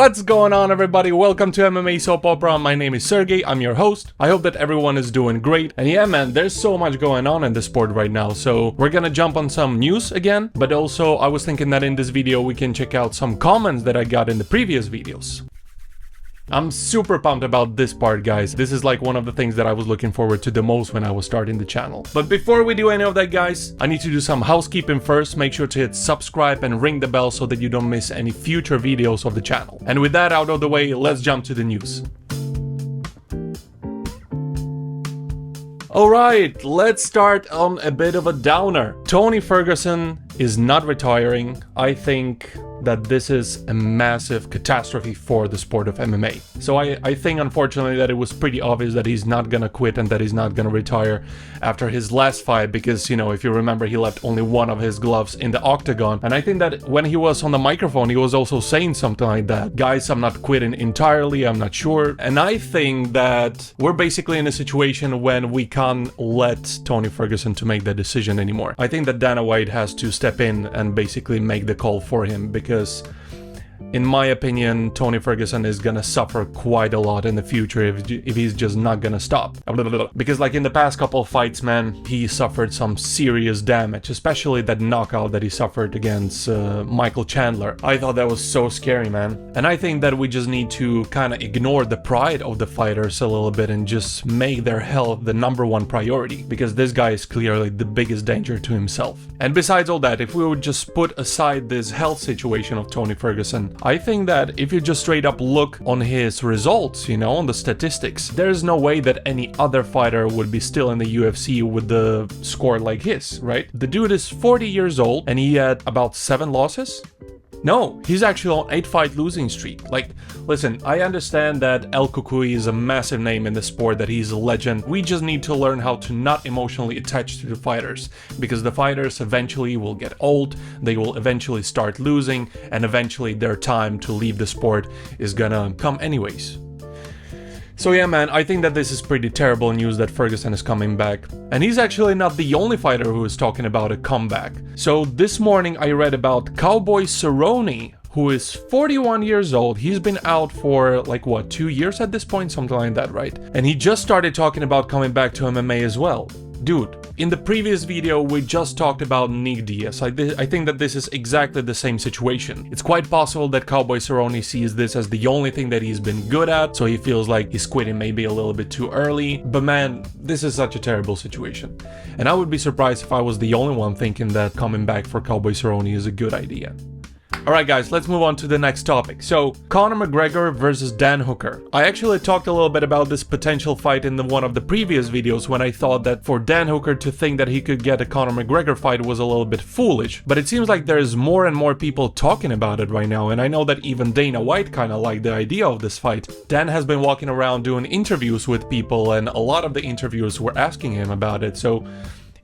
What's going on, everybody? Welcome to MMA Soap Opera. My name is Sergey, I'm your host. I hope that everyone is doing great. And yeah, man, there's so much going on in the sport right now, so we're gonna jump on some news again, but also I was thinking that in this video we can check out some comments that I got in the previous videos. I'm super pumped about this part, guys. This is like one of the things that I was looking forward to the most when I was starting the channel. But before we do any of that, guys, I need to do some housekeeping first. Make sure to hit subscribe and ring the bell so that you don't miss any future videos of the channel. And with that out of the way, let's jump to the news. Alright, let's start on a bit of a downer. Tony Ferguson is not retiring. I think that this is a massive catastrophe for the sport of MMA. So I think, unfortunately, that it was pretty obvious that he's not gonna quit and that he's not gonna retire after his last fight because, you know, if you remember, he left only one of his gloves in the octagon. And I think that when he was on the microphone, he was also saying something like that. Guys, I'm not quitting entirely, I'm not sure. And I think that we're basically in a situation when we can't let Tony Ferguson to make that decision anymore. I think that Dana White has to step in and basically make the call for him because in my opinion, Tony Ferguson is gonna suffer quite a lot in the future if he's just not gonna stop. Because like in the past couple of fights, man, he suffered some serious damage, especially that knockout that he suffered against Michael Chandler. I thought that was so scary, man. And I think that we just need to kind of ignore the pride of the fighters a little bit and just make their health the #1 priority, because this guy is clearly the biggest danger to himself. And besides all that, if we would just put aside this health situation of Tony Ferguson, I think that if you just straight up look on his results, you know, on the statistics, there's no way that any other fighter would be still in the UFC with the score like his, right? The dude is 40 years old and he had about 7 losses? No, he's actually on 8-fight losing streak. Like, listen, I understand that Cucuy is a massive name in the sport, that he's a legend. We just need to learn how to not emotionally attach to the fighters, because the fighters eventually will get old, they will eventually start losing, and eventually their time to leave the sport is gonna come anyways. So yeah, man, I think that this is pretty terrible news that Ferguson is coming back. And he's actually not the only fighter who is talking about a comeback. So this morning I read about Cucuy Cerrone, who is 41 years old. He's been out for like what, 2 years at this point, something like that, right? And he just started talking about coming back to MMA as well. Dude, in the previous video we just talked about Nick Diaz. I think that this is exactly the same situation. It's quite possible that Cucuy Cerrone sees this as the only thing that he's been good at, so he feels like he's quitting maybe a little bit too early. But man, this is such a terrible situation. And I would be surprised if I was the only one thinking that coming back for Cucuy Cerrone is a good idea. Alright guys, let's move on to the next topic. So, Conor McGregor versus Dan Hooker. I actually talked a little bit about this potential fight in one of the previous videos when I thought that for Dan Hooker to think that he could get a Conor McGregor fight was a little bit foolish. But it seems like there's more and more people talking about it right now, and I know that even Dana White kind of liked the idea of this fight. Dan has been walking around doing interviews with people, and a lot of the interviewers were asking him about it, so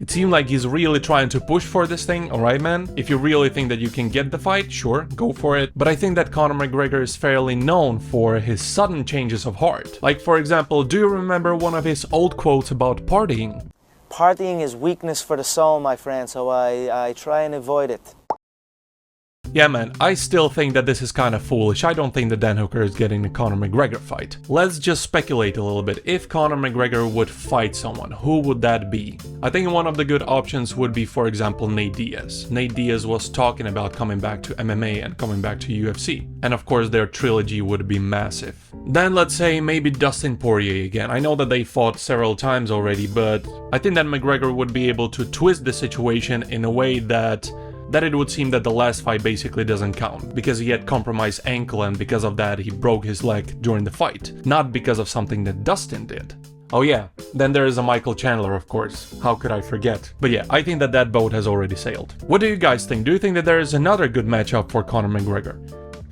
it seemed like he's really trying to push for this thing. Alright, man, if you really think that you can get the fight, sure, go for it. But I think that Conor McGregor is fairly known for his sudden changes of heart. Like, for example, do you remember one of his old quotes about partying? Partying is weakness for the soul, my friend, so I try and avoid it. Yeah, man, I still think that this is kind of foolish. I don't think that Dan Hooker is getting a Conor McGregor fight. Let's just speculate a little bit. If Conor McGregor would fight someone, who would that be? I think one of the good options would be, for example, Nate Diaz. Nate Diaz was talking about coming back to MMA and coming back to UFC. And of course, their trilogy would be massive. Then let's say maybe Dustin Poirier again. I know that they fought several times already, but I think that McGregor would be able to twist the situation in a way that it would seem that the last fight basically doesn't count, because he had compromised ankle and because of that he broke his leg during the fight, not because of something that Dustin did. Oh yeah, then there is a Michael Chandler, of course. How could I forget? But yeah, I think that that boat has already sailed. What do you guys think? Do you think that there is another good matchup for Conor McGregor?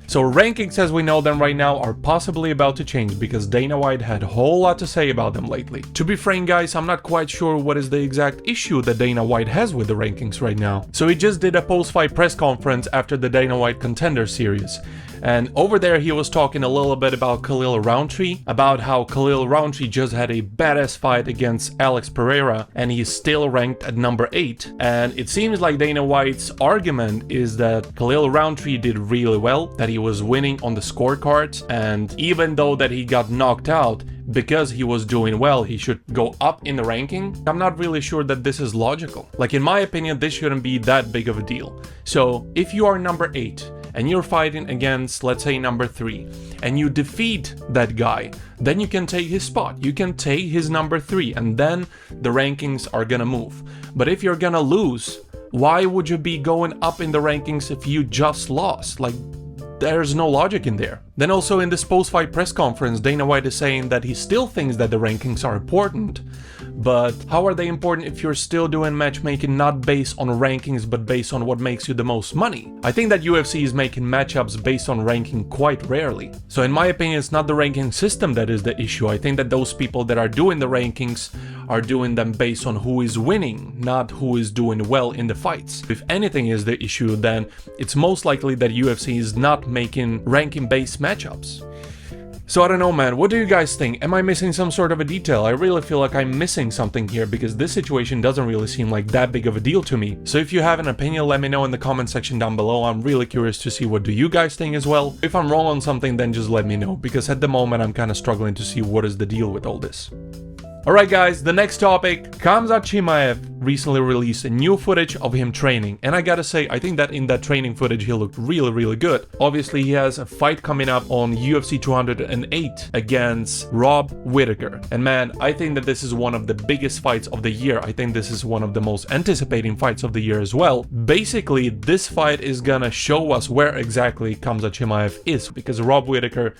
So rankings as we know them right now are possibly about to change because Dana White had a whole lot to say about them lately. To be frank guys, I'm not quite sure what is the exact issue that Dana White has with the rankings right now. So he just did a post-fight press conference after the Dana White Contender Series. And over there he was talking a little bit about Khalil Rountree, about how Khalil Rountree just had a badass fight against Alex Pereira and he's still ranked at number 8. And it seems like Dana White's argument is that Khalil Rountree did really well, that he was winning on the scorecards, and even though that he got knocked out, because he was doing well, he should go up in the ranking. I'm not really sure that this is logical. Like, in my opinion, this shouldn't be that big of a deal. So if you are number 8 and you're fighting against, let's say, number 3, and you defeat that guy, then you can take his spot. You can take his number 3, and then the rankings are gonna move. But if you're gonna lose, why would you be going up in the rankings if you just lost? Like, there's no logic in there. Then also in this post-fight press conference, Dana White is saying that he still thinks that the rankings are important. But how are they important if you're still doing matchmaking not based on rankings but based on what makes you the most money? I think that UFC is making matchups based on ranking quite rarely. So in my opinion, it's not the ranking system that is the issue. I think that those people that are doing the rankings are doing them based on who is winning, not who is doing well in the fights. If anything is the issue, then it's most likely that UFC is not making ranking-based matchups. So I don't know, man, what do you guys think? Am I missing some sort of a detail? I really feel like I'm missing something here because this situation doesn't really seem like that big of a deal to me. So if you have an opinion, let me know in the comment section down below. I'm really curious to see what do you guys think as well. If I'm wrong on something, then just let me know, because at the moment I'm kind of struggling to see what is the deal with all this. Alright guys, the next topic. Khamzat Chimaev recently released a new footage of him training, and I gotta say, I think that in that training footage he looked really good. Obviously he has a fight coming up on UFC 208 against Rob Whittaker, and man, I think that this is one of the biggest fights of the year. I think this is one of the most anticipating fights of the year as well. Basically, this fight is gonna show us where exactly Khamzat Chimaev is, because Rob Whittaker,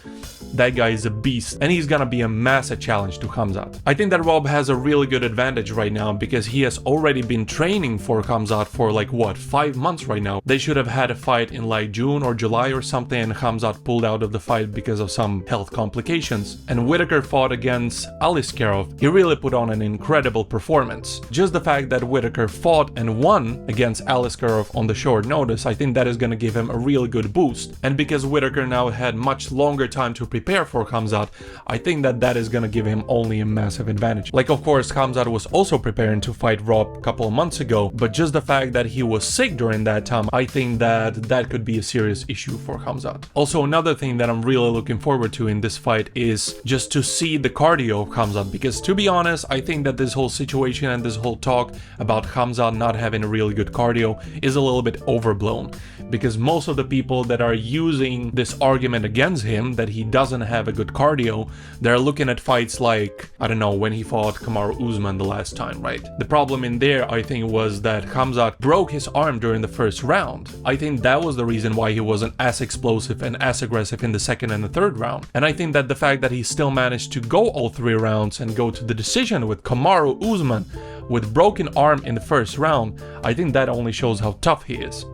that guy is a beast, and he's gonna be a massive challenge to Khamzat. I think that Rob has a really good advantage right now because he has already been training for Khamzat for like what, 5 months right now. They should have had a fight in like June or July or something, and Khamzat pulled out of the fight because of some health complications. And Whittaker fought against Aliskerov. He really put on an incredible performance. Just the fact that Whittaker fought and won against Aliskerov on the short notice, I think that is going to give him a really good boost. And because Whittaker now had much longer time to prepare for Khamzat, I think that that is going to give him only a massive advantage. Like, of course, Khamzat was also preparing to fight Rob a couple of months ago, but just the fact that he was sick during that time, I think that that could be a serious issue for Khamzat. Also, another thing that I'm really looking forward to in this fight is just to see the cardio of Khamzat, because to be honest, I think that this whole situation and this whole talk about Khamzat not having a really good cardio is a little bit overblown, because most of the people that are using this argument against him, that he doesn't have a good cardio, they're looking at fights like, I don't know, when he fought Kamaru Usman the last time, right? The problem in there, I think, was that Khamzat broke his arm during the first round. I think that was the reason why he wasn't as explosive and as aggressive in the second and the third round. And I think that the fact that he still managed to go all 3 rounds and go to the decision with Kamaru Usman with broken arm in the first round, I think that only shows how tough he is.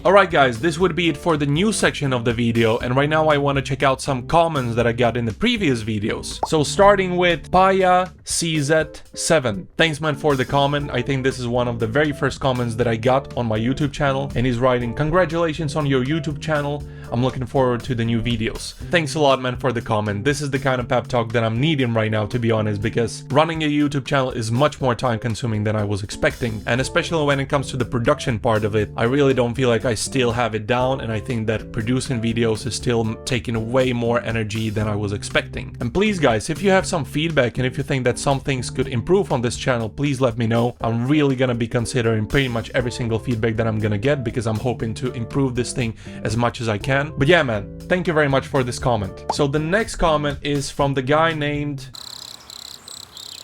Alright guys, this would be it for the news section of the video, and right now I want to check out some comments that I got in the previous videos. So starting with Paya CZ7. Thanks man for the comment. I think this is one of the very first comments that I got on my YouTube channel, and he's writing, "Congratulations on your YouTube channel. I'm looking forward to the new videos." Thanks a lot man for the comment. This is the kind of pep talk that I'm needing right now, to be honest, because running a YouTube channel is much more time consuming than I was expecting, and especially when it comes to the production part of it, I really don't feel like I still have it down, and I think that producing videos is still taking way more energy than I was expecting. And please guys, if you have some feedback and if you think that some things could improve on this channel, please let me know. I'm really gonna be considering pretty much every single feedback that I'm gonna get, because I'm hoping to improve this thing as much as I can. But yeah man, thank you very much for this comment. So the next comment is from the guy named...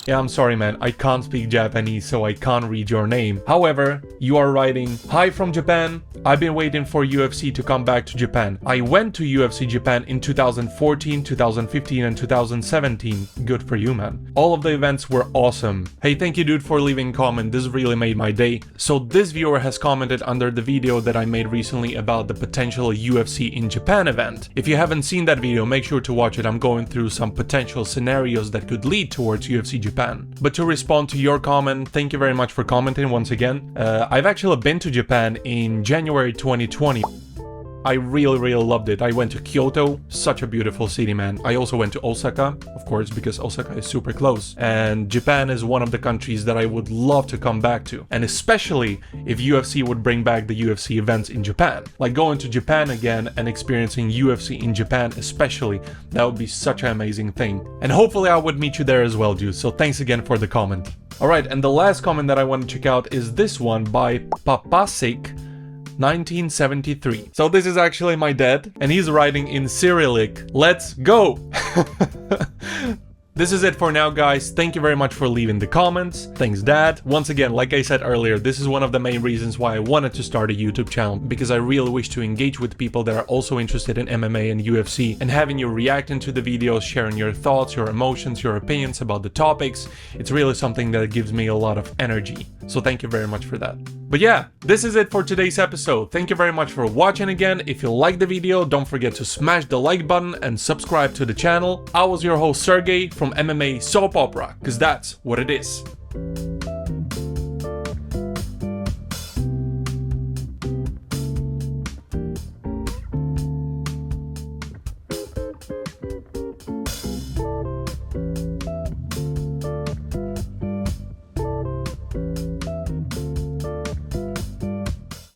Yeah, I'm sorry man, I can't speak Japanese, so I can't read your name. However, you are writing, "Hi from Japan. I've been waiting for UFC to come back to Japan. I went to UFC Japan in 2014, 2015 and 2017. Good for you, man. All of the events were awesome." Hey, thank you dude for leaving a comment. This really made my day. So this viewer has commented under the video that I made recently about the potential UFC in Japan event. If you haven't seen that video, make sure to watch it. I'm going through some potential scenarios that could lead towards UFC Japan. But to respond to your comment, thank you very much for commenting once again. I've actually been to Japan in January 2020. I really loved it. I went to Kyoto, such a beautiful city, man. I also went to Osaka, of course, because Osaka is super close. And Japan is one of the countries that I would love to come back to. And especially if UFC would bring back the UFC events in Japan. Like going to Japan again and experiencing UFC in Japan especially, that would be such an amazing thing. And hopefully I would meet you there as well, Juice. So thanks again for the comment. Alright, and the last comment that I want to check out is this one by Papasik 1973. So this is actually my dad, and he's writing in Cyrillic, "Let's go!" This is it for now, guys. Thank you very much for leaving the comments. Thanks, Dad. Once again, like I said earlier, this is one of the main reasons why I wanted to start a YouTube channel, because I really wish to engage with people that are also interested in MMA and UFC, and having you reacting to the videos, sharing your thoughts, your emotions, your opinions about the topics. It's really something that gives me a lot of energy. So thank you very much for that. But yeah, this is it for today's episode. Thank you very much for watching again. If you liked the video, don't forget to smash the like button and subscribe to the channel. I was your host Sergey from MMA Soap Opera, because that's what it is.